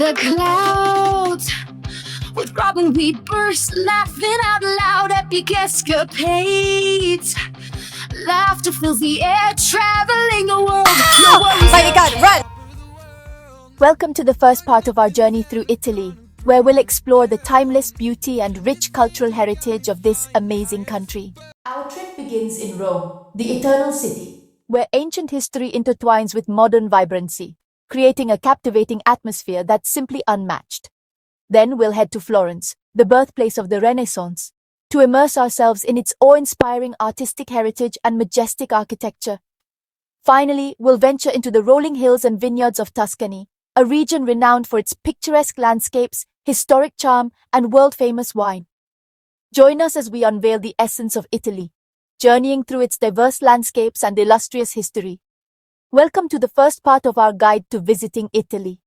the clouds. With Robin we burst, laughing out loud, epic escapades. Laughter fills the air, traveling the world. No worries. My God, run! Welcome to the first part of our journey through Italy, where we'll explore the timeless beauty and rich cultural heritage of this amazing country. Our trip begins in Rome, the eternal city, where ancient history intertwines with modern vibrancy, creating a captivating atmosphere that's simply unmatched. Then we'll head to Florence, the birthplace of the Renaissance, to immerse ourselves in its awe-inspiring artistic heritage and majestic architecture. Finally, we'll venture into the rolling hills and vineyards of Tuscany, a region renowned for its picturesque landscapes, historic charm, and world-famous wine. Join us as we unveil the essence of Italy, journeying through its diverse landscapes and illustrious history. Welcome to the first part of our guide to visiting Italy.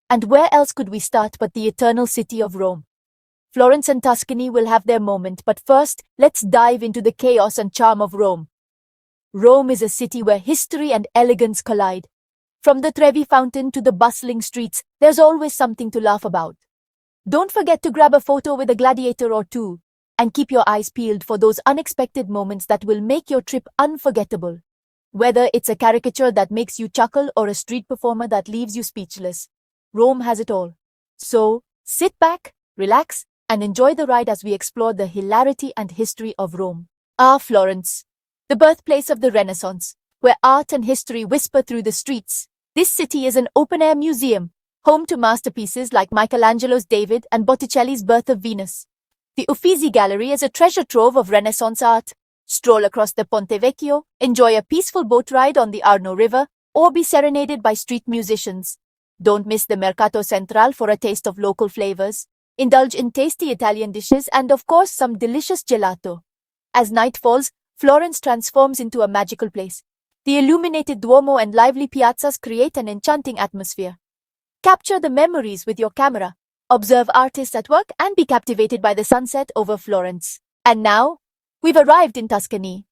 And where else could we start but the eternal city of Rome? Florence and Tuscany will have their moment, but first, let's dive into the chaos and charm of Rome. Rome is a city where history and elegance collide. From the Trevi fountain to the bustling streets, there's always something to laugh about. Don't forget to grab a photo with a gladiator or two, and keep your eyes peeled for those unexpected moments that will make your trip unforgettable. Whether it's a caricature that makes you chuckle or a street performer that leaves you speechless, Rome has it all. So, sit back, relax, and enjoy the ride as we explore the hilarity and history of Rome. Florence, the birthplace of the Renaissance, where art and history whisper through the streets. This city is an open-air museum, home to masterpieces like Michelangelo's David and Botticelli's Birth of Venus. The Uffizi Gallery is a treasure trove of Renaissance art. Stroll across the Ponte Vecchio, enjoy a peaceful boat ride on the Arno River, or be serenaded by street musicians. Don't miss the Mercato Central for a taste of local flavors. Indulge in tasty Italian dishes and, of course, some delicious gelato. As night falls, Florence transforms into a magical place. The illuminated Duomo and lively piazzas create an enchanting atmosphere. Capture the memories with your camera. Observe artists at work and be captivated by the sunset over Florence. And now, we've arrived in Tuscany.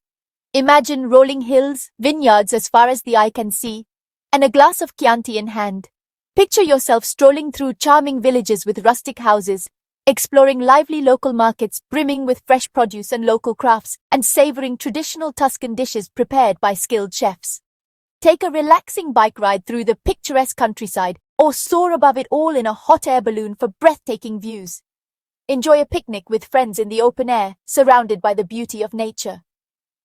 Imagine rolling hills, vineyards as far as the eye can see, and a glass of Chianti in hand. Picture yourself strolling through charming villages with rustic houses, exploring lively local markets brimming with fresh produce and local crafts, and savoring traditional Tuscan dishes prepared by skilled chefs. Take a relaxing bike ride through the picturesque countryside, or soar above it all in a hot air balloon for breathtaking views. Enjoy a picnic with friends in the open air, surrounded by the beauty of nature.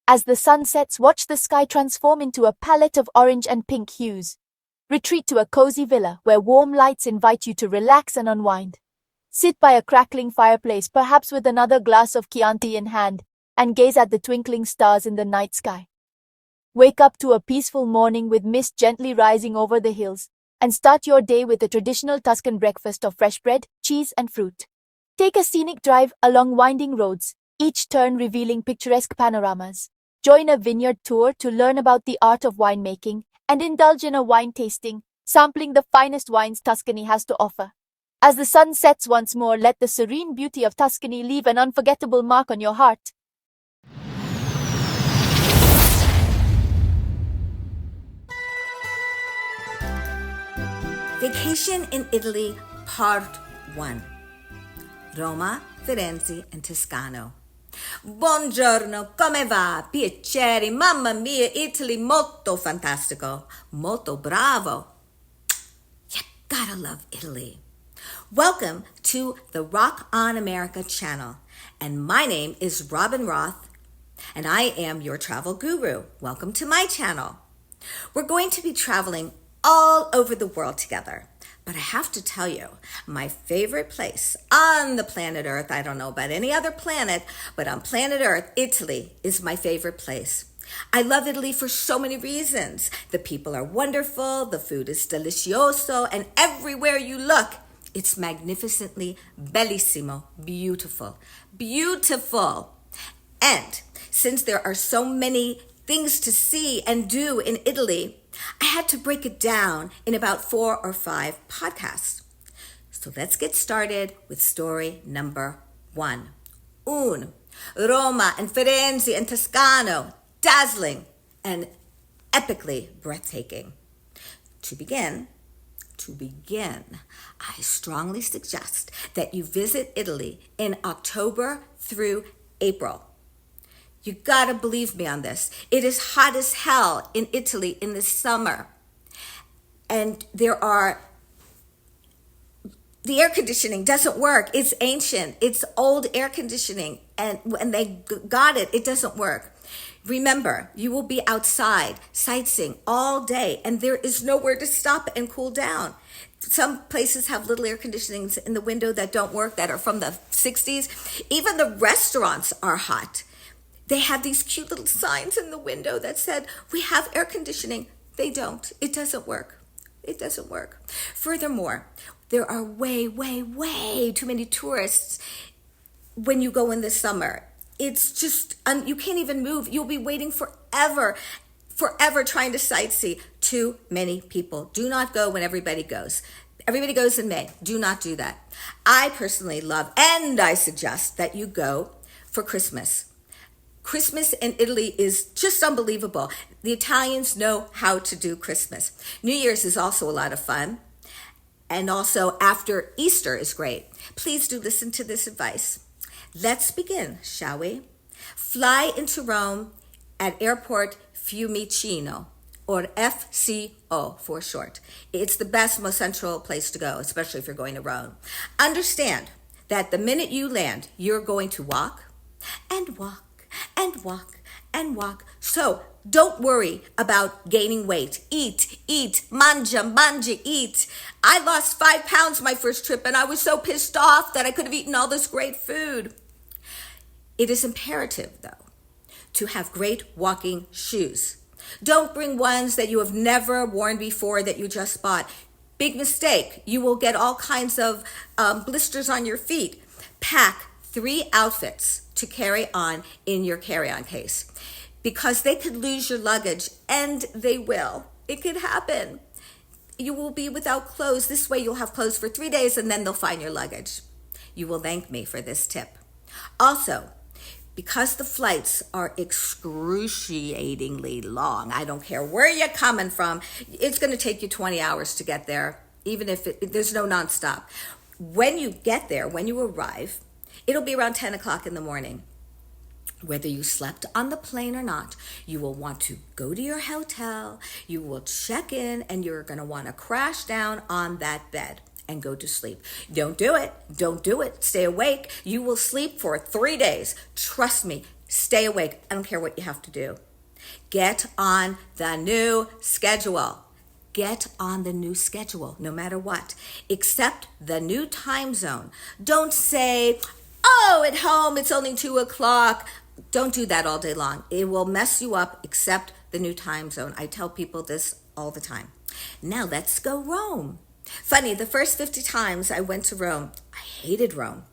As the sun sets, watch the sky transform into a palette of orange and pink hues. Retreat to a cozy villa where warm lights invite you to relax and unwind. Sit by a crackling fireplace, perhaps with another glass of Chianti in hand, and gaze at the twinkling stars in the night sky. Wake up to a peaceful morning with mist gently rising over the hills, and start your day with a traditional Tuscan breakfast of fresh bread, cheese, and fruit. Take a scenic drive along winding roads, each turn revealing picturesque panoramas. Join a vineyard tour to learn about the art of winemaking, and indulge in a wine tasting, sampling the finest wines Tuscany has to offer. As the sun sets once more, let the serene beauty of Tuscany leave an unforgettable mark on your heart. Vacation in Italy, Part 1. Roma, Firenze, and Toscano. Buongiorno, come va? Piacere, mamma mia, Italy, molto fantastico, molto bravo. You gotta love Italy. Welcome to the Rock on America channel, and my name is Robin Roth, and I am your travel guru. Welcome to my channel. We're going to be traveling all over the world together. But I have to tell you, my favorite place on the planet Earth, I don't know about any other planet, but on planet Earth, Italy is my favorite place. I love Italy for so many reasons. The people are wonderful, the food is delicioso, and everywhere you look, it's magnificently bellissimo, beautiful, beautiful. And since there are so many things to see and do in Italy, I had to break it down in about 4 or 5 podcasts. So let's get started with story number 1. Roma and Firenze and Toscano, dazzling and epically breathtaking. To begin, to begin, I strongly suggest that you visit Italy in October through April. You gotta believe me on this. It is hot as hell in Italy in the summer. And the air conditioning doesn't work. It's ancient. It's old air conditioning. And when they got it, it doesn't work. Remember, you will be outside sightseeing all day, and there is nowhere to stop and cool down. Some places have little air conditionings in the window that don't work, that are from the 60s. Even the restaurants are hot. They have these cute little signs in the window that said, we have air conditioning. They don't. It doesn't work. It doesn't work. Furthermore, there are way, way, way too many tourists when you go in the summer. It's just, you can't even move. You'll be waiting forever trying to sightsee. Too many people. Do not go when everybody goes. Everybody goes in May. Do not do that. I personally love, and I suggest that you go for Christmas. Christmas in Italy is just unbelievable. The Italians know how to do Christmas. New Year's is also a lot of fun. And also after Easter is great. Please do listen to this advice. Let's begin, shall we? Fly into Rome at Airport Fiumicino, or FCO for short. It's the best, most central place to go, especially if you're going to Rome. Understand that the minute you land, you're going to walk and walk and walk and walk. So don't worry about gaining weight. Eat, mangia, eat. I lost 5 pounds my first trip, and I was so pissed off that I could have eaten all this great food. It is imperative, though, to have great walking shoes. Don't bring ones that you have never worn before that you just bought. Big mistake. You will get all kinds of blisters on your feet. Pack 3 outfits to carry on in your carry-on case, because they could lose your luggage, and they will. It could happen. You will be without clothes. This way you'll have clothes for 3 days, and then they'll find your luggage. You will thank me for this tip. Also, because the flights are excruciatingly long, I don't care where you're coming from, it's going to take you 20 hours to get there, even if there's no nonstop. When you get there, when you arrive, it'll be around 10 o'clock in the morning. Whether you slept on the plane or not, you will want to go to your hotel, you will check in, and you're going to want to crash down on that bed and go to sleep. Don't do it. Don't do it. Stay awake. You will sleep for 3 days. Trust me. Stay awake. I don't care what you have to do. Get on the new schedule. Get on the new schedule, no matter what. Accept the new time zone. Don't say, oh, at home it's only 2 o'clock. Don't do that all day long. It will mess you up. Accept the new time zone. I tell people this all the time. Now let's go Rome. Funny, the first 50 times I went to Rome, I hated Rome.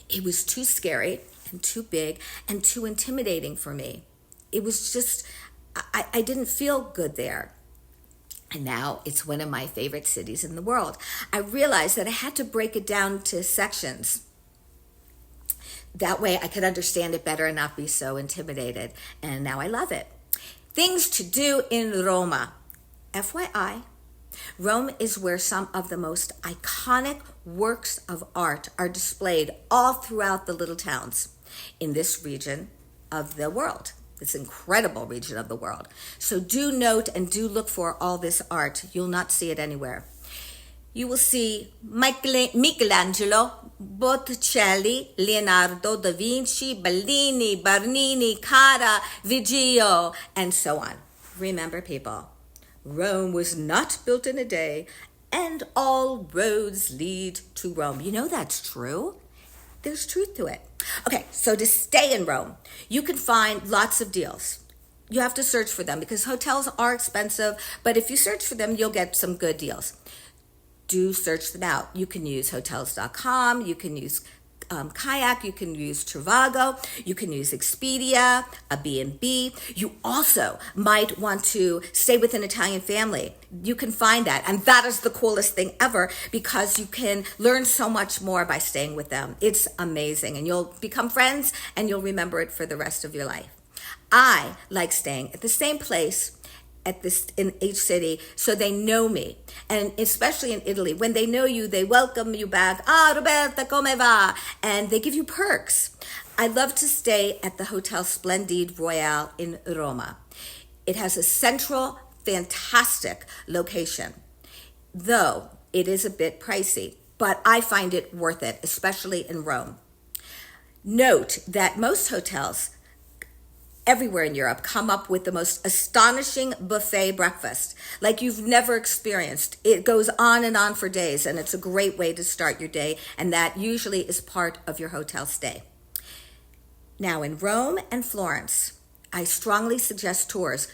It was too scary and too big and too intimidating for me. It was just, I didn't feel good there. And now it's one of my favorite cities in the world. I realized that I had to break it down to sections. That way I could understand it better and not be so intimidated. And now I love it. Things to do in Roma. FYI, Rome is where some of the most iconic works of art are displayed all throughout the little towns in this region of the world, this incredible region of the world. So do note and do look for all this art. You'll not see it anywhere. You will see Michelangelo, Botticelli, Leonardo da Vinci, Bellini, Bernini, Cara, Vigio, and so on. Remember, people, Rome was not built in a day, and all roads lead to Rome. You know that's true. There's truth to it. Okay, so to stay in Rome, you can find lots of deals. You have to search for them because hotels are expensive, but if you search for them, you'll get some good deals. Do search them out. You can use hotels.com, you can use Kayak, you can use Trivago, you can use Expedia, a B&B. You also might want to stay with an Italian family. You can find that, and that is the coolest thing ever because you can learn so much more by staying with them. It's amazing, and you'll become friends, and you'll remember it for the rest of your life. I like staying at the same place in each city, so they know me. And especially in Italy, when they know you, they welcome you back. Ah, Roberta, come va? And they give you perks. I love to stay at the Hotel Splendide Royale in Roma. It has a central, fantastic location, though it is a bit pricey, but I find it worth it, especially in Rome. Note that most hotels everywhere in Europe come up with the most astonishing buffet breakfast, like you've never experienced. It goes on and on for days, and it's a great way to start your day, and that usually is part of your hotel stay. Now, in Rome and Florence, I strongly suggest tours.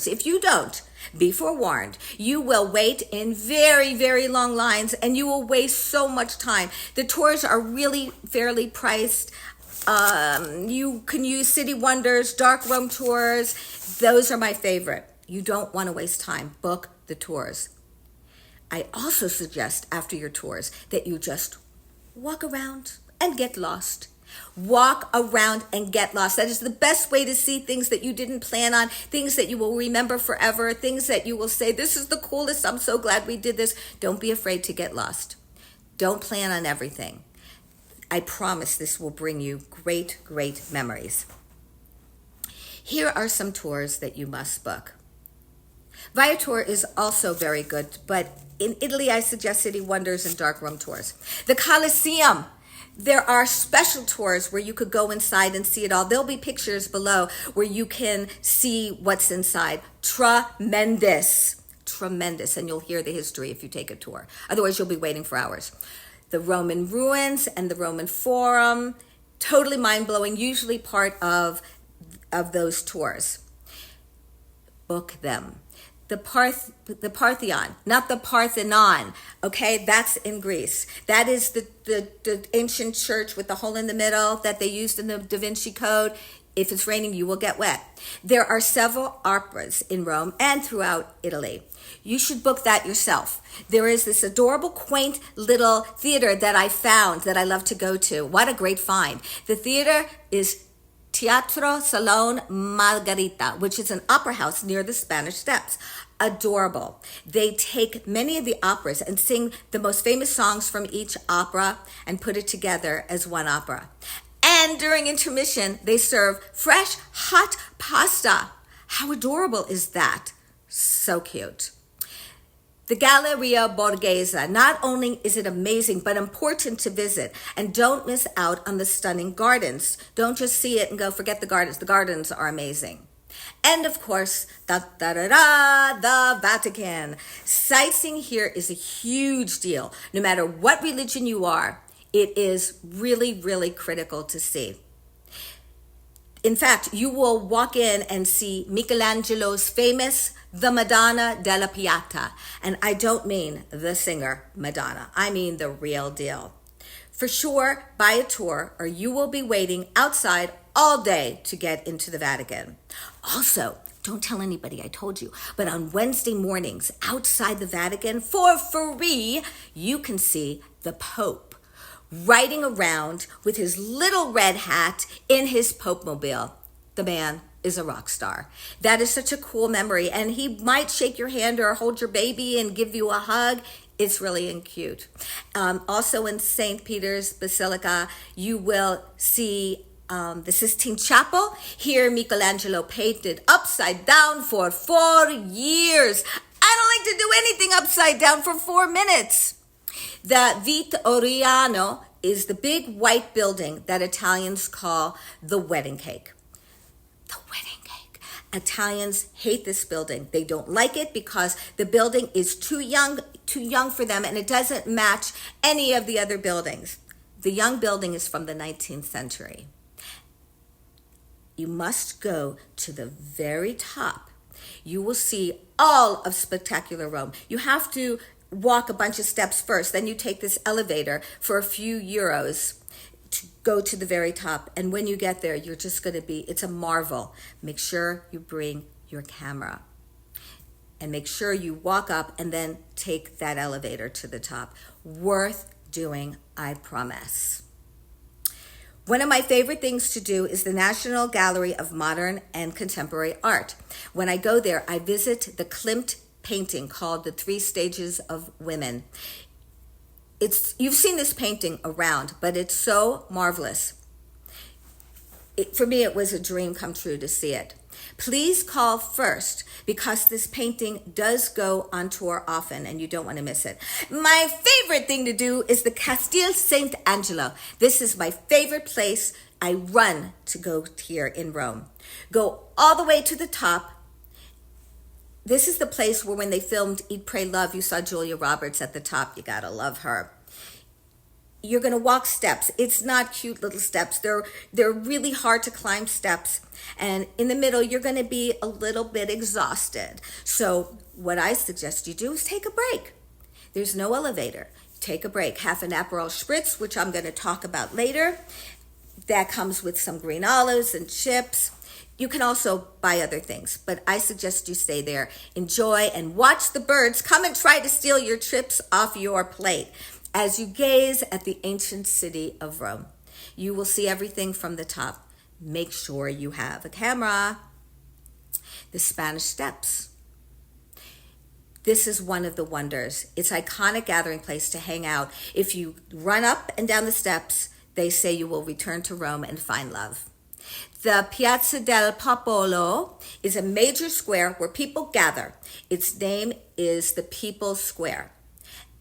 If you don't, be forewarned. You will wait in very, very long lines, and you will waste so much time. The tours are really fairly priced. You can use City Wonders, dark room tours. Those are my favorite. You don't want to waste time. Book the tours. I also suggest after your tours that you just walk around and get lost. Walk around and get lost. That is the best way to see things that you didn't plan on, things that you will remember forever, things that you will say, this is the coolest, I'm so glad we did this. Don't be afraid to get lost. Don't plan on everything. I promise this will bring you great, great memories. Here are some tours that you must book. Viator is also very good, but in Italy, I suggest City Wonders and dark room tours. The Colosseum. There are special tours where you could go inside and see it all. There'll be pictures below where you can see what's inside. Tremendous, and you'll hear the history if you take a tour. Otherwise, you'll be waiting for hours. The Roman ruins and the Roman Forum, totally mind-blowing, usually part of those tours. Book them. The Parthenon, not the Parthenon, okay? That's in Greece. That is the ancient church with the hole in the middle that they used in the Da Vinci Code. If it's raining, you will get wet. There are several operas in Rome and throughout Italy. You should book that yourself. There is this adorable, quaint little theater that I found that I love to go to. What a great find. The theater is Teatro Salon Margarita, which is an opera house near the Spanish Steps. Adorable. They take many of the operas and sing the most famous songs from each opera and put it together as one opera. And during intermission, they serve fresh, hot pasta. How adorable is that? So cute. The Galleria Borghese, not only is it amazing, but important to visit. And don't miss out on the stunning gardens. Don't just see it and go, forget the gardens. The gardens are amazing. And of course, the Vatican. Sightseeing here is a huge deal. No matter what religion you are, it is really, really critical to see. In fact, you will walk in and see Michelangelo's famous The Madonna della Pieta. And I don't mean the singer Madonna. I mean the real deal. For sure, buy a tour or you will be waiting outside all day to get into the Vatican. Also, don't tell anybody I told you, but on Wednesday mornings outside the Vatican for free, you can see the Pope riding around with his little red hat in his Pope-mobile. The man is a rock star. That is such a cool memory. And he might shake your hand or hold your baby and give you a hug. It's really cute. Also in St. Peter's Basilica, you will see the Sistine Chapel. Here, Michelangelo painted upside down for 4 years. I don't like to do anything upside down for 4 minutes. The Vittoriano is the big white building that Italians call the wedding cake. The wedding cake. Italians hate this building. They don't like it because the building is too young for them, and it doesn't match any of the other buildings. The young building is from the 19th century. You must go to the very top. You will see all of spectacular Rome. You have to walk a bunch of steps first. Then you take this elevator for a few euros to go to the very top. And when you get there, you're just going to be, it's a marvel. Make sure you bring your camera. And make sure you walk up and then take that elevator to the top. Worth doing, I promise. One of my favorite things to do is the National Gallery of Modern and Contemporary Art. When I go there, I visit the Klimt painting called The Three Stages of Women. You've seen this painting around, but it's so marvelous. For me, it was a dream come true to see it. Please call FIRST because this painting does go on tour often and you don't want to miss it. My favorite thing to do is the Castel Sant'Angelo. This is my favorite place. I run to go here in Rome. Go all the way to the top. This is the place where when they filmed Eat, Pray, Love, you saw Julia Roberts at the top. You gotta love her. You're going to walk steps. It's not cute little steps. They're really hard to climb steps. And in the middle, you're going to be a little bit exhausted. So what I suggest you do is take a break. There's no elevator. Take a break. Have an Aperol Spritz, which I'm going to talk about later. That comes with some green olives and chips. You can also buy other things, but I suggest you stay there. Enjoy and watch the birds come and try to steal your chips off your plate. As you gaze at the ancient city of Rome, you will see everything from the top. Make sure you have a camera. The Spanish Steps. This is one of the wonders. It's an iconic gathering place to hang out. If you run up and down the steps, they say you will return to Rome and find love. The Piazza del Popolo is a major square where people gather. Its name is the People's Square.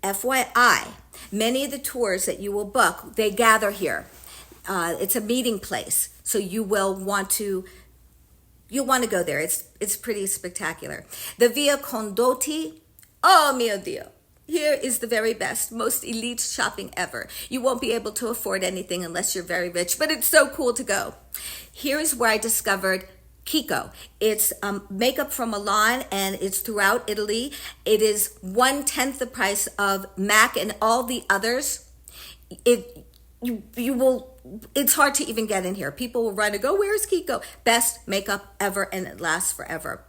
FYI, many of the tours that you will book, they gather here. It's a meeting place, so you'll want to go there. It's pretty spectacular. The Via Condotti, oh mio Dio. Here is the very best, most elite shopping ever. You won't be able to afford anything unless you're very rich, but it's so cool to go. Here is where I discovered Kiko. It's makeup from Milan and it's throughout Italy. It is 1/10 the price of MAC and all the others. It's hard to even get in here. People will run and go, where's Kiko? Best makeup ever and it lasts forever.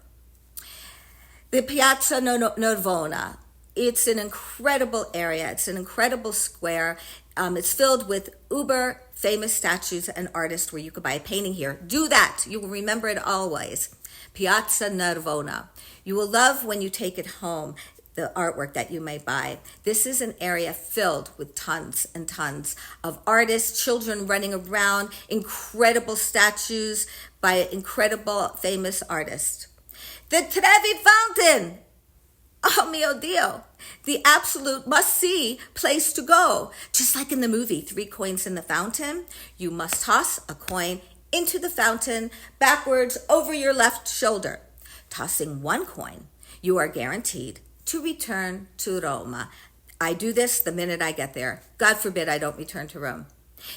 The Piazza Navona. It's an incredible area. It's an incredible square. It's filled with uber famous statues and artists where you could buy a painting here. Do that. You will remember it always. Piazza Navona. You will love when you take it home, the artwork that you may buy. This is an area filled with tons and tons of artists, children running around, incredible statues by incredible famous artists. The Trevi Fountain. Oh mio Dio, the absolute must-see place to go. Just like in the movie, 3 coins in the fountain, you must toss a coin into the fountain backwards over your left shoulder. Tossing 1 coin, you are guaranteed to return to Roma. I do this the minute I get there. God forbid I don't return to Rome.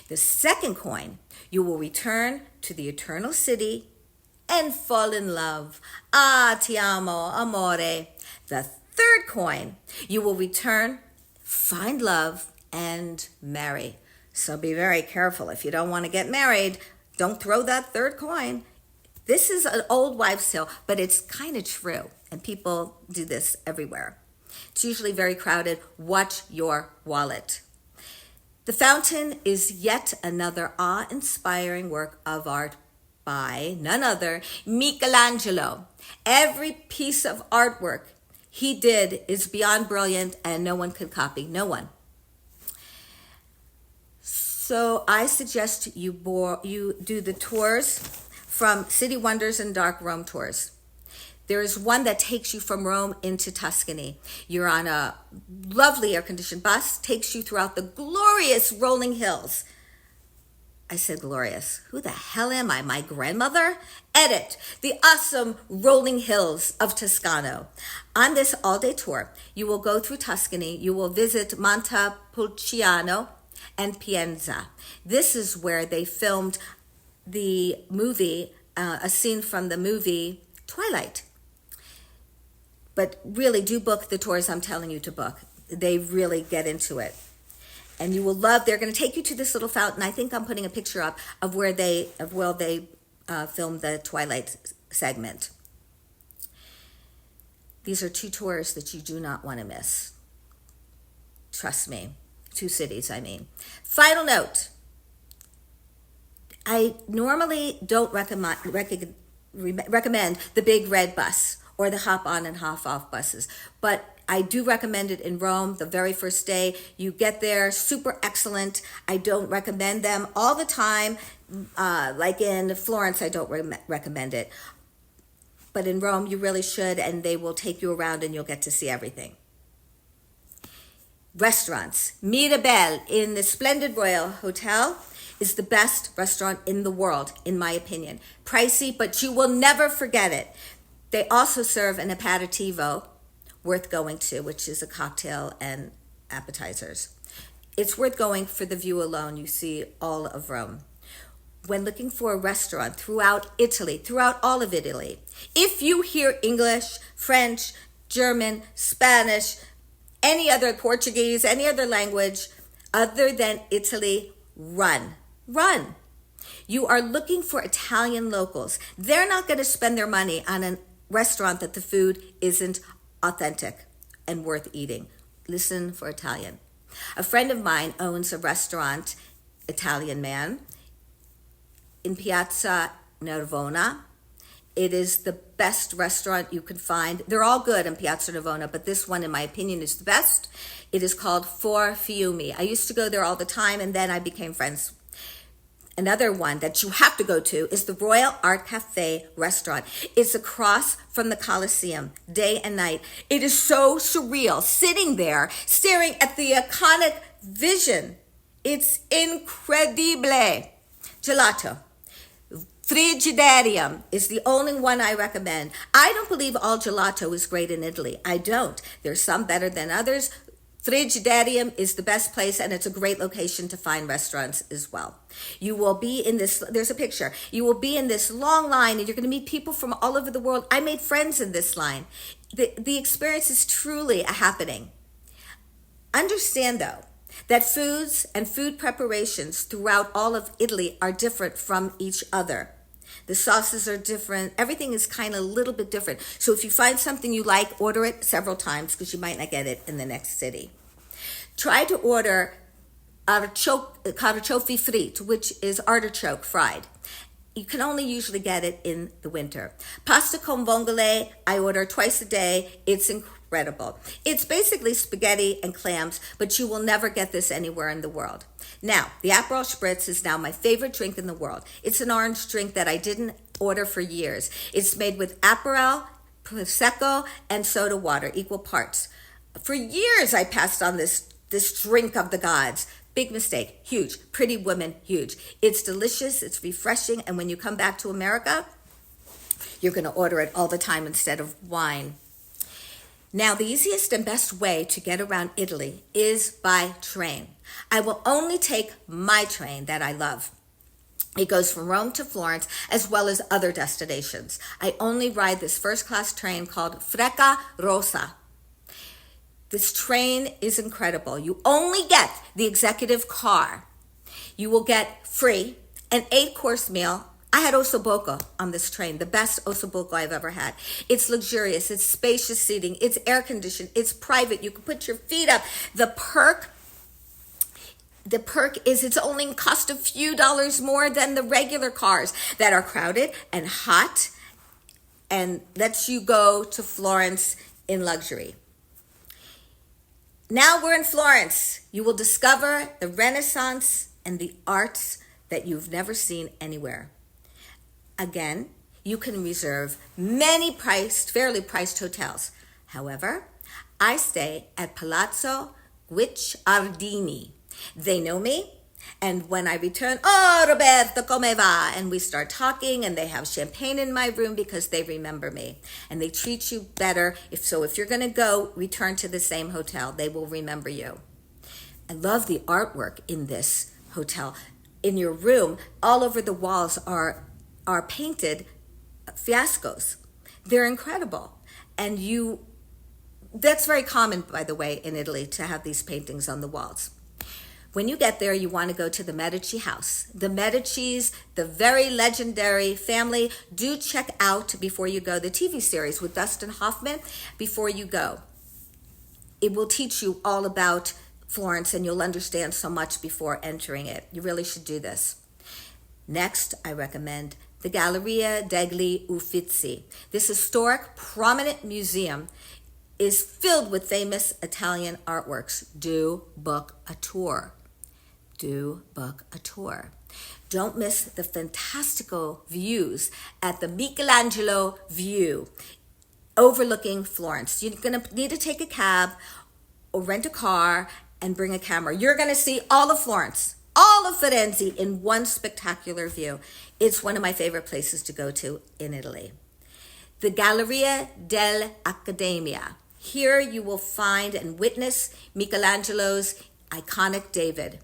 The second coin, you will return to the eternal city and fall in love. Ah, ti amo, amore. The third coin, you will return, find love, and marry. So be very careful. If you don't want to get married, don't throw that third coin. This is an old wives' tale, but it's kind of true. And people do this everywhere. It's usually very crowded. Watch your wallet. The fountain is yet another awe-inspiring work of art by none other, Michelangelo. Every piece of artwork he did is beyond brilliant and no one could copy. No one. So I suggest you do the tours from City Wonders and Dark Rome tours. There is one that takes you from Rome into Tuscany. You're on a lovely air-conditioned bus, takes you throughout the glorious rolling hills. I said glorious. Who the hell am I? My grandmother? Edit. The awesome rolling hills of Toscano. On this all-day tour, you will go through Tuscany. You will visit Montepulciano and Pienza. This is where they filmed the movie, a scene from the movie Twilight. But really do book the tours I'm telling you to book. They really get into it. And you will love, they're going to take you to this little fountain. I think I'm putting a picture up of where they filmed the Twilight segment. These are 2 tours that you do not want to miss. Trust me. 2 cities, I mean. Final note. I normally don't recommend the big red bus or the hop on and hop off buses, but I do recommend it in Rome the very first day. You get there, super excellent. I don't recommend them all the time. Like in Florence, I don't recommend it. But in Rome, you really should, and they will take you around and you'll get to see everything. Restaurants. Mirabelle in the Splendid Royal Hotel is the best restaurant in the world, in my opinion. Pricey, but you will never forget it. They also serve an aperitivo, worth going to, which is a cocktail and appetizers. It's worth going for the view alone. You see all of Rome. When looking for a restaurant throughout Italy, throughout all of Italy, if you hear English, French, German, Spanish, any other Portuguese, any other language other than Italy, run. Run. You are looking for Italian locals. They're not going to spend their money on a restaurant that the food isn't authentic and worth eating. Listen for Italian. A friend of mine owns a restaurant, Italian man, in Piazza Navona. It is the best restaurant you can find. They're all good in Piazza Navona, but this one, in my opinion, is the best. It is called far-flung. I used to go there all the time, and then I became friends. Another one that you have to go to is the Royal Art Cafe restaurant. It's across from the Colosseum, day and night. It is so surreal, sitting there, staring at the iconic vision. It's incredible. Gelato. Frigidarium is the only one I recommend. I don't believe all gelato is great in Italy. I don't. There's some better than others. Frigidarium is the best place, and it's a great location to find restaurants as well. You will be in this, there's a picture. You will be in this long line, and you're going to meet people from all over the world. I made friends in this line. The experience is truly a happening. Understand, though, that foods and food preparations throughout all of Italy are different from each other. The sauces are different. Everything is kind of a little bit different. So if you find something you like, order it several times because you might not get it in the next city. Try to order carciofi frit, which is artichoke fried. You can only usually get it in the winter. Pasta con vongole, I order twice a day. It's incredible. It's basically spaghetti and clams, but you will never get this anywhere in the world. Now, the Aperol Spritz is now my favorite drink in the world. It's an orange drink that I didn't order for years. It's made with Aperol, Prosecco, and soda water, equal parts. For years, I passed on this drink of the gods. Big mistake, huge. Pretty women, huge. It's delicious, it's refreshing, and when you come back to America, you're going to order it all the time instead of wine. Now, the easiest and best way to get around Italy is by train. I will only take my train that I love. It goes from Rome to Florence, as well as other destinations. I only ride this first-class train called Freccia Rossa. This train is incredible. You only get the executive car. You will get free an 8-course meal. I had ossobuco on this train, the best ossobuco I've ever had. It's luxurious, it's spacious seating, it's air conditioned, it's private. You can put your feet up. The perk is it's only cost a few dollars more than the regular cars that are crowded and hot and lets you go to Florence in luxury. Now we're in Florence. You will discover the Renaissance and the arts that you've never seen anywhere. Again, you can reserve many fairly priced hotels. However, I stay at Palazzo Guicciardini. They know me, and when I return, oh, Roberto, come va? And we start talking, and they have champagne in my room because they remember me. And they treat you better. If you're going to go, return to the same hotel. They will remember you. I love the artwork in this hotel. In your room, all over the walls are painted fiascos. They're incredible. And that's very common, by the way, in Italy to have these paintings on the walls. When you get there, you want to go to the Medici house. The Medicis, the very legendary family, do check out before you go the TV series with Dustin Hoffman before you go. It will teach you all about Florence and you'll understand so much before entering it. You really should do this. Next, I recommend the Galleria degli Uffizi. This historic, prominent museum is filled with famous Italian artworks. Do book a tour. Do book a tour. Don't miss the fantastical views at the Michelangelo View overlooking Florence. You're going to need to take a cab or rent a car and bring a camera. You're going to see all of Florence, all of Firenze in one spectacular view. It's one of my favorite places to go to in Italy. The Galleria dell'Accademia. Here you will find and witness Michelangelo's iconic David.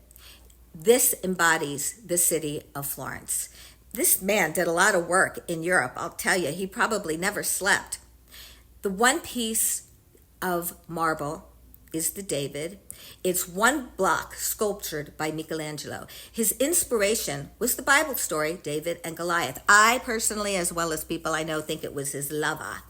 This embodies the city of Florence. This man did a lot of work in Europe, I'll tell you. He probably never slept. The one piece of marble is the David. It's one block sculptured by Michelangelo. His inspiration was the Bible story, David and Goliath. I personally, as well as people I know, think it was his lover.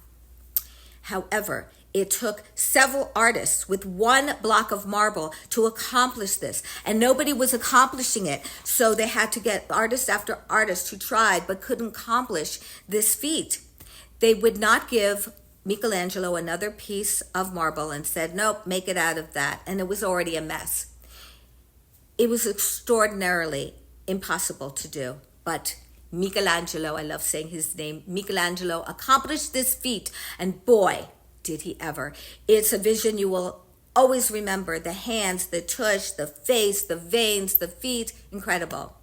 However, it took several artists with one block of marble to accomplish this, and nobody was accomplishing it. So they had to get artist after artist who tried but couldn't accomplish this feat. They would not give Michelangelo another piece of marble and said, nope, make it out of that. And it was already a mess. It was extraordinarily impossible to do, but Michelangelo, I love saying his name, Michelangelo accomplished this feat, and boy, did he ever. It's a vision you will always remember. The hands, the tush, the face, the veins, the feet, incredible.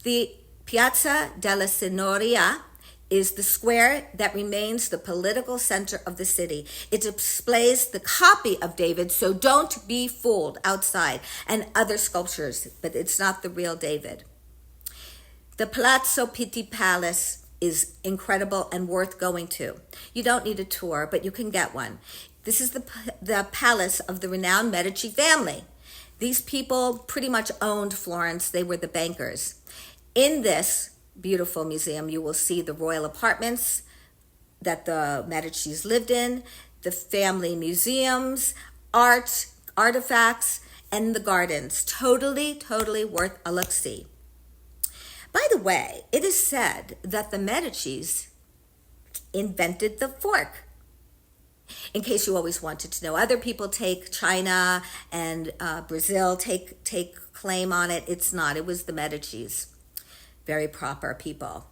The Piazza della Signoria is the square that remains the political center of the city. It displays the copy of David, so don't be fooled outside, and other sculptures, but it's not the real David. The Palazzo Pitti Palace is incredible and worth going to. You don't need a tour, but you can get one. This is the palace of the renowned Medici family. These people pretty much owned Florence. They were the bankers. In this beautiful museum, you will see the royal apartments that the Medicis lived in, the family museums, art, artifacts, and the gardens. Totally worth a look-see. By the way, it is said that the Medicis invented the fork. In case you always wanted to know, other people take China and Brazil take claim on it. It's not. It was the Medicis. Very proper people.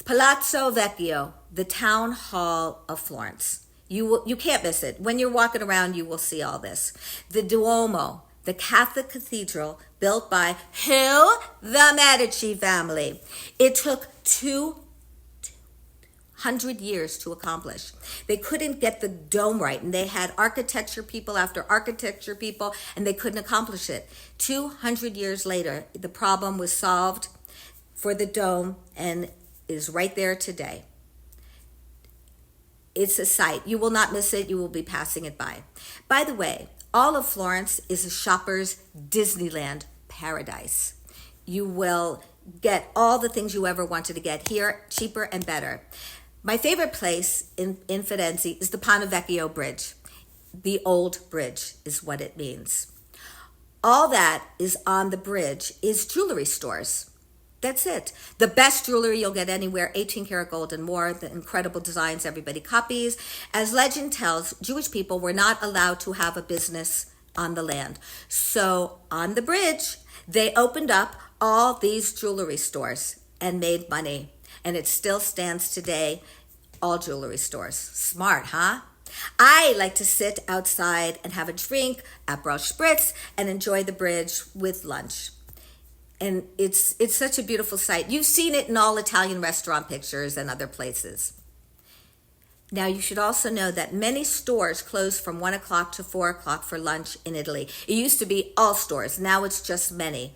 Palazzo Vecchio, the town hall of Florence. You can't miss it. When you're walking around, you will see all this. The Duomo, the Catholic cathedral built by who? The Medici family. It took 200 years to accomplish. They couldn't get the dome right, and they had architecture people after architecture people, and they couldn't accomplish it. 200 years later, the problem was solved for the dome and is right there today. It's a sight. You will not miss it. You will be passing it by. By the way, all of Florence is a shopper's Disneyland paradise. You will get all the things you ever wanted to get here, cheaper and better. My favorite place in Firenze is the Ponte Vecchio Bridge. The old bridge is what it means. All that is on the bridge is jewelry stores. That's it. The best jewelry you'll get anywhere, 18 karat gold and more, the incredible designs everybody copies. As legend tells, Jewish people were not allowed to have a business on the land. So on the bridge, they opened up all these jewelry stores and made money. And it still stands today, all jewelry stores. Smart, huh? I like to sit outside and have a drink, Aperol Spritz, and enjoy the bridge with lunch. And it's such a beautiful sight. You've seen it in all Italian restaurant pictures and other places. Now, you should also know that many stores close from 1 o'clock to 4 o'clock for lunch in Italy. It used to be all stores. Now it's just many.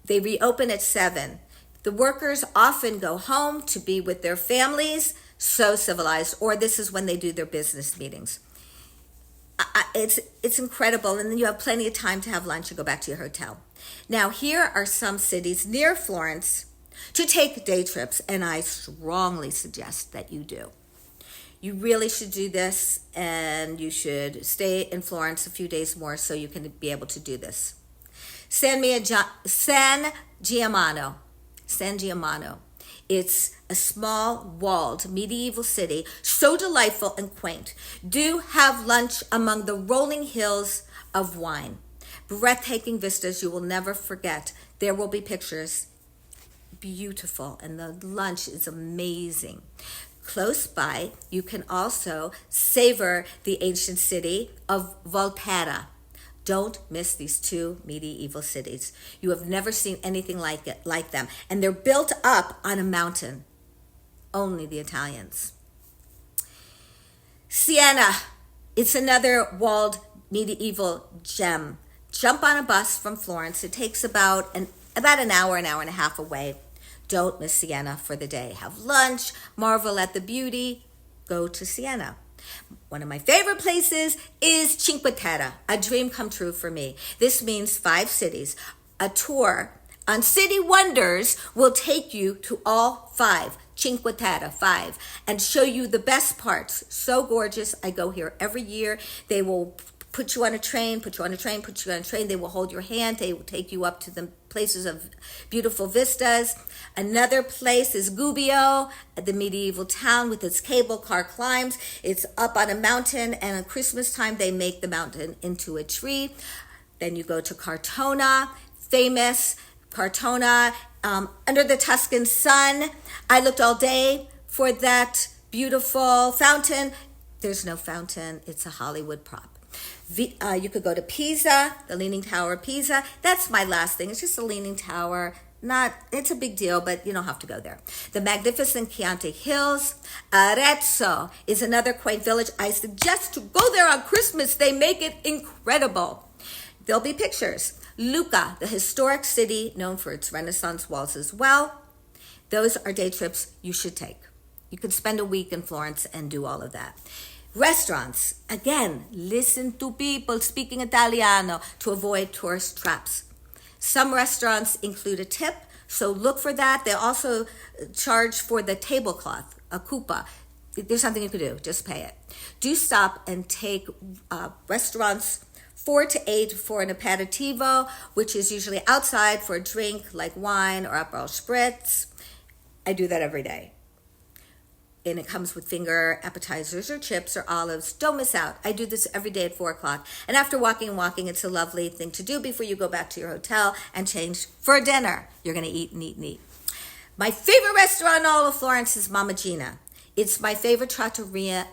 They reopen at 7. The workers often go home to be with their families, so civilized, or this is when they do their business meetings. It's incredible, and then you have plenty of time to have lunch and go back to your hotel. Now, here are some cities near Florence to take day trips, and I strongly suggest that you do. You really should do this, and you should stay in Florence a few days more so you can be able to do this. San Gimignano. San Giammano. It's a small, walled, medieval city, so delightful and quaint. Do have lunch among the rolling hills of wine. Breathtaking vistas you will never forget. There will be pictures. Beautiful, and the lunch is amazing. Close by, you can also savor the ancient city of Volterra. Don't miss these two medieval cities. You have never seen anything like them. And they're built up on a mountain. Only the Italians. Siena. It's another walled medieval gem. Jump on a bus from Florence. It takes about an hour and a half away. Don't miss Siena for the day. Have lunch, marvel at the beauty, go to Siena. One of my favorite places is Cinque Terre, a dream come true for me. This means 5 cities. A tour on City Wonders will take you to all 5, Cinque Terre, 5, and show you the best parts. So gorgeous. I go here every year. They will put you on a train. They will hold your hand. They will take you up to the places of beautiful vistas. Another place is Gubbio, the medieval town with its cable car climbs. It's up on a mountain, and at Christmas time, they make the mountain into a tree. Then you go to Cortona, famous Cortona, under the Tuscan sun. I looked all day for that beautiful fountain. There's no fountain. It's a Hollywood prop. You could go to Pisa, the Leaning Tower of Pisa. That's my last thing. It's just a Leaning Tower. It's a big deal, but you don't have to go there. The magnificent Chianti Hills. Arezzo is another quaint village. I suggest to go there on Christmas. They make it incredible. There'll be pictures. Lucca, the historic city known for its Renaissance walls as well. Those are day trips you should take. You could spend a week in Florence and do all of that. Restaurants, again, listen to people speaking Italiano to avoid tourist traps. Some restaurants include a tip, so look for that. They also charge for the tablecloth, a coupa. There's something you can do, just pay it. Do stop and take restaurants 4 to 8 for an aperitivo, which is usually outside for a drink like wine or Aperol Spritz. I do that every day. And it comes with finger appetizers or chips or olives. Don't miss out. I do this every day at 4 o'clock. And after walking, it's a lovely thing to do before you go back to your hotel and change for dinner. You're going to eat and eat and eat. My favorite restaurant in all of Florence is Mama Gina. It's my favorite trattoria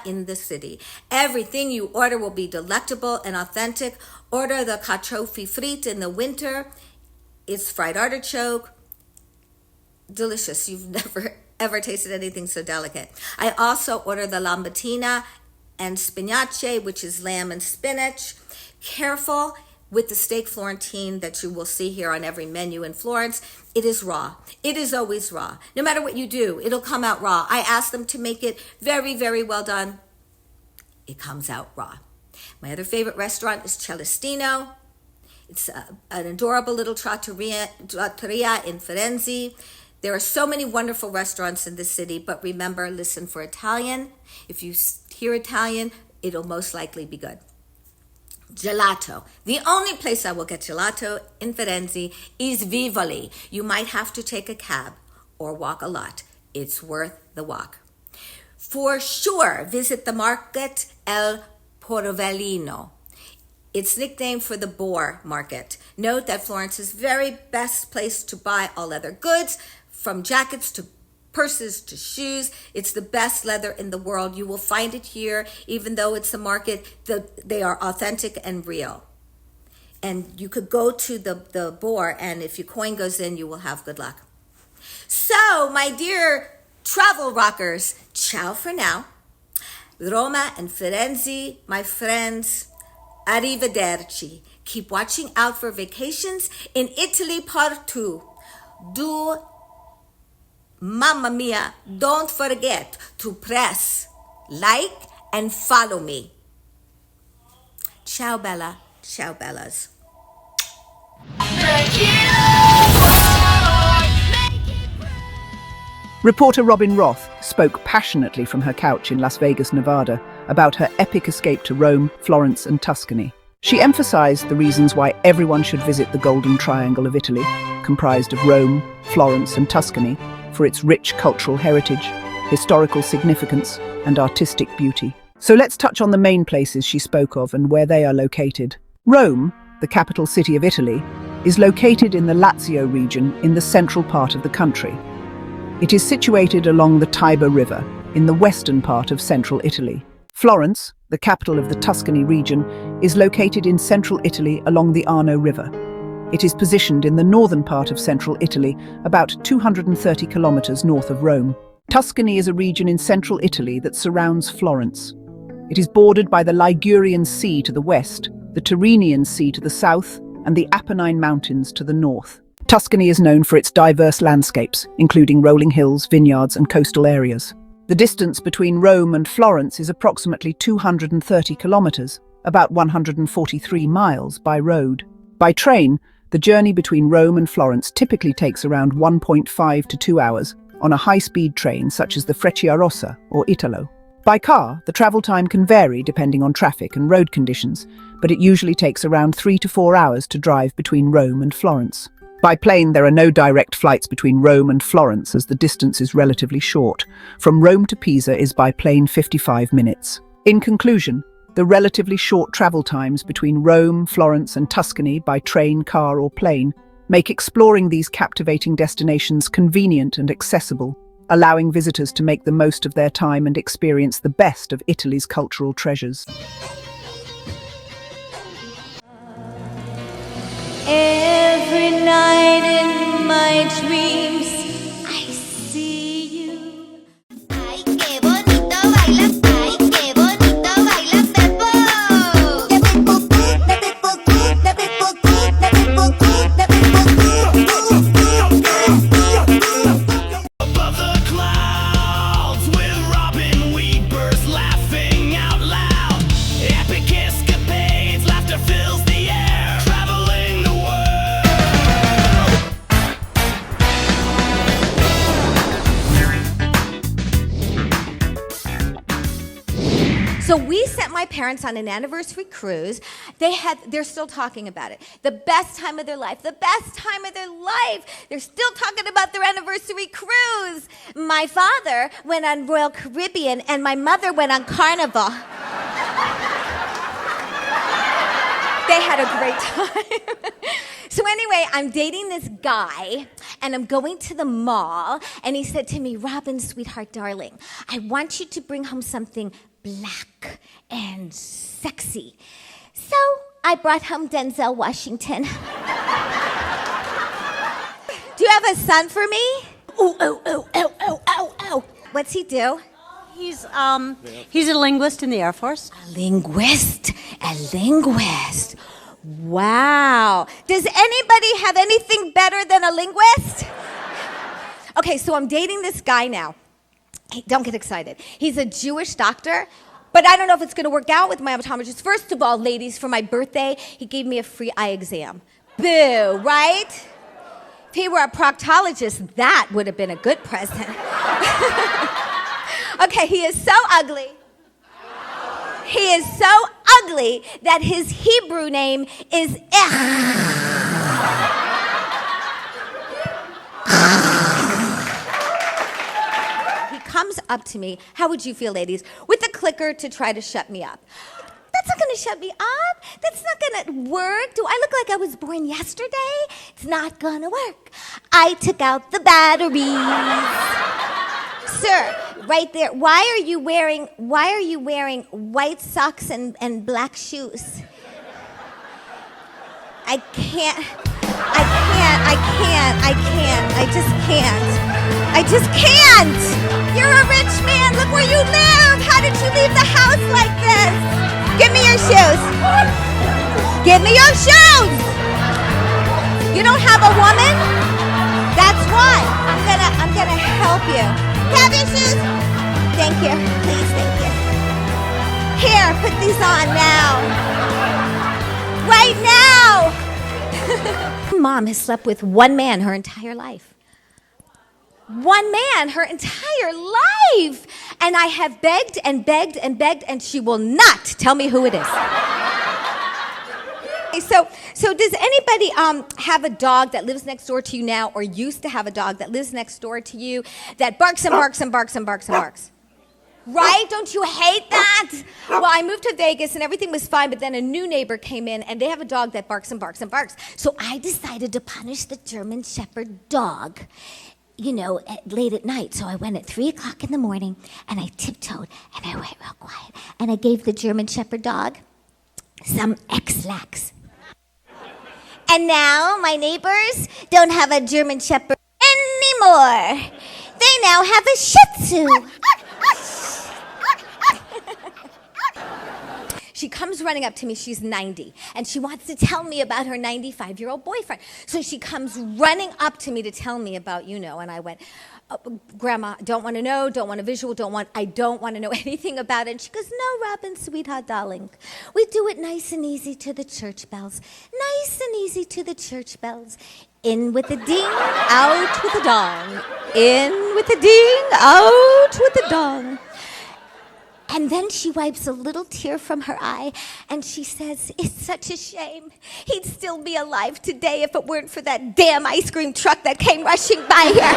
in the city. Everything you order will be delectable and authentic. Order the cacio fritte in the winter. It's fried artichoke. Delicious. You've never ever tasted anything so delicate. I also order the lambatina and spinace, which is lamb and spinach. Careful with the steak Florentine that you will see here on every menu in Florence. It is raw. It is always raw. No matter what you do, it'll come out raw. I ask them to make it very, very well done. It comes out raw. My other favorite restaurant is Celestino. It's an adorable little trattoria in Firenze. There are so many wonderful restaurants in this city, but remember, listen for Italian. If you hear Italian, it'll most likely be good. Gelato. The only place I will get gelato in Firenze is Vivoli. You might have to take a cab or walk a lot. It's worth the walk. For sure, visit the market El Portovellino. It's nicknamed for the boar market. Note that Florence is very best place to buy all leather goods, from jackets to purses to shoes. It's the best leather in the world. You will find it here, even though it's a market, they are authentic and real. And you could go to the boar, and if your coin goes in, you will have good luck. So, my dear travel rockers, ciao for now. Roma and Firenze, my friends, arrivederci. Keep watching out for vacations in Italy part 2. Mamma mia, don't forget to press like and follow me. Ciao, Bella. Ciao, Bellas. Reporter Robin Roth spoke passionately from her couch in Las Vegas, Nevada, about her epic escape to Rome, Florence, and Tuscany. She emphasized the reasons why everyone should visit the Golden Triangle of Italy, comprised of Rome, Florence and Tuscany for its rich cultural heritage, historical significance, and artistic beauty. So let's touch on the main places she spoke of and where they are located. Rome, the capital city of Italy, is located in the Lazio region in the central part of the country. It is situated along the Tiber River in the western part of central Italy. Florence, the capital of the Tuscany region, is located in central Italy along the Arno River. It is positioned in the northern part of central Italy, about 230 kilometers north of Rome. Tuscany is a region in central Italy that surrounds Florence. It is bordered by the Ligurian Sea to the west, the Tyrrhenian Sea to the south, and the Apennine Mountains to the north. Tuscany is known for its diverse landscapes, including rolling hills, vineyards, and coastal areas. The distance between Rome and Florence is approximately 230 kilometers, about 143 miles by road. By train, the journey between Rome and Florence typically takes around 1.5 to 2 hours on a high-speed train such as the Frecciarossa or Italo. By car, the travel time can vary depending on traffic and road conditions, but it usually takes around 3 to 4 hours to drive between Rome and Florence. By plane, there are no direct flights between Rome and Florence as the distance is relatively short. From Rome to Pisa is by plane 55 minutes. In conclusion, the relatively short travel times between Rome, Florence, and Tuscany by train, car, or plane make exploring these captivating destinations convenient and accessible, allowing visitors to make the most of their time and experience the best of Italy's cultural treasures. Every night in my dreams, I see you. Ay, qué bonito baila, ay, qué bonito baila Beppo. The Beppo good, the Beppo good, the Beppo good, the Beppo good, the Beppo good. Above the clouds with Robin Weepers laughing out loud. Epic escapades, laughter fills the air. Traveling the So we sent my parents on an anniversary cruise. They're still talking about it. The best time of their life, the best time of their life. They're still talking about their anniversary cruise. My father went on Royal Caribbean and my mother went on Carnival. They had a great time. So anyway, I'm dating this guy, and I'm going to the mall, and he said to me, Robin, sweetheart, darling, I want you to bring home something black and sexy. So I brought home Denzel Washington. Do you have a son for me? Ooh, ooh, ooh, ooh, ooh, ooh, ooh. What's he do? He's a linguist in the Air Force. A linguist. Wow. Does anybody have anything better than a linguist? Okay, so I'm dating this guy now. Hey, don't get excited. He's a Jewish doctor, but I don't know if it's going to work out with my optometrist. First of all, ladies, for my birthday, he gave me a free eye exam. Boo, right? If he were a proctologist, that would have been a good present. Okay, he is so ugly. He is so ugly that his Hebrew name is He comes up to me, how would you feel, ladies, with a clicker to try to shut me up. That's not gonna shut me up. That's not gonna work. Do I look like I was born yesterday? It's not gonna work. I took out the batteries. Sir, right there. Why are you wearing white socks and black shoes? I just can't. You're a rich man. Look where you live. How did you leave the house like this? Give me your shoes. Give me your shoes. You don't have a woman? That's why. I'm gonna help you. Have your shoes. Thank you. Please, thank you. Here, put these on now. Right now. Mom has slept with one man her entire life. One man her entire life. And I have begged and begged and begged, and she will not tell me who it is. So does anybody have a dog that lives next door to you now, or used to have a dog that lives next door to you that barks and barks and barks and barks and barks? Right? Don't you hate that? Well, I moved to Vegas and everything was fine, but then a new neighbor came in and they have a dog that barks and barks and barks. So I decided to punish the German Shepherd dog, late at night. So I went at 3 o'clock in the morning and I tiptoed and I went real quiet and I gave the German Shepherd dog some X-Lax. And now my neighbors don't have a German Shepherd anymore. They now have a Shih Tzu. She comes running up to me, she's 90, and she wants to tell me about her 95-year-old boyfriend. So she comes running up to me to tell me about, and I went, Grandma, don't want to know, don't want a visual, I don't want to know anything about it. And she goes, no, Robin, sweetheart, darling. We do it nice and easy to the church bells. Nice and easy to the church bells. In with the ding, out with the dong. In with the ding, out with the dong. And then she wipes a little tear from her eye, and she says, it's such a shame. He'd still be alive today if it weren't for that damn ice cream truck that came rushing by here.